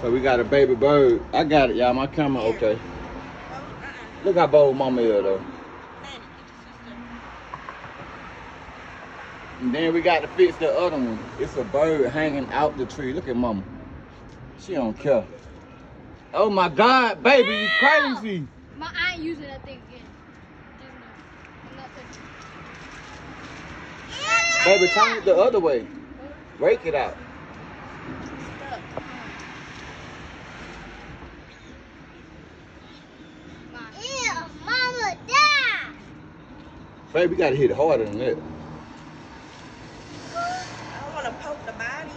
So we got a baby bird. I got it, y'all. My camera okay. Look how bold mama is, though. And then we got to fix the other one. It's a bird hanging out the tree. Look at mama. She don't care. Oh my God, baby, you crazy. I ain't using that thing again. I'm not touching it. Baby, turn it the other way. Break it out. Ew, mama, die. Baby, we gotta hit it harder than that. I don't want to poke the body.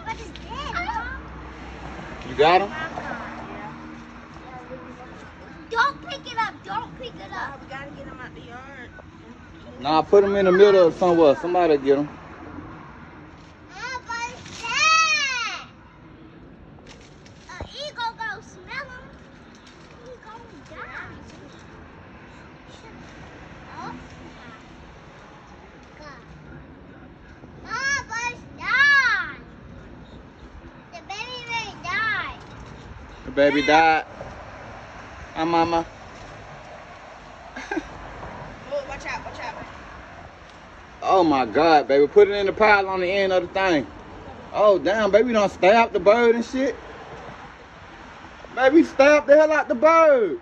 What is that? You got him? Don't pick it up. Don't pick it up. We got to get him out the yard. Nah, put him in the middle of somewhere. Somebody get him. What is that? An eagle go smell him. He gonna die. Oh my God. Mama's died. The baby may die. The baby died. Hi, mama. Oh, watch out, watch out. Oh my God, baby. Put it in the pile on the end of the thing. Oh, damn, baby, don't stab the bird and shit. Baby, stab the hell out the bird.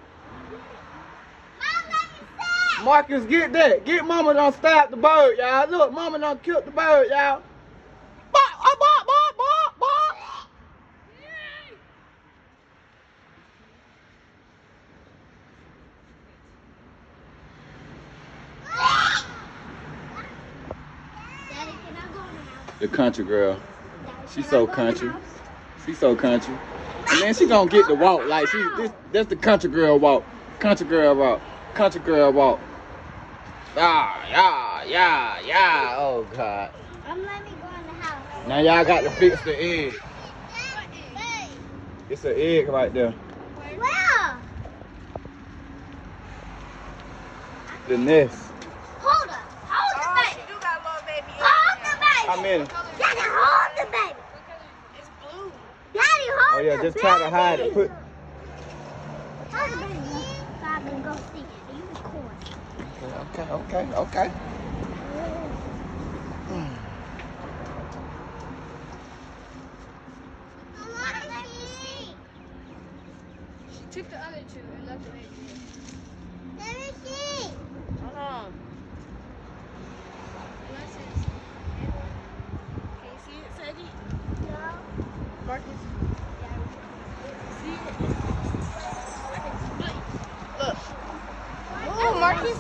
Mom, let me see. Marcus, get that. Get mama, don't stab the bird, y'all. Look, mama done killed the bird, y'all. Bark, bark, bark, bark, bark. Daddy, can I go in the house? The country girl. She's Can so I go in the country. house? She's so country. And then she gonna get the walk. Like, that's the country girl walk. Country girl walk. Country girl walk. Yeah. Oh, God. Let me go in the house. Now y'all got to fix the egg. Hey, It's an egg right there. where? The nest. Hold up. Hold the Oh, she baby. do got a little baby. Hold the baby. How many? Daddy, hold the baby. It's blue. Daddy, hold Oh, yeah, the just baby. try to hide it. Put. Hold the baby. So I can go see it. You record. Okay. Mama, let me see. She took the other two and left the baby. Let me see. Hold on. Unless it's Can you see it, Sadie? No. Marcus? See it? Look. Oh, Marcus.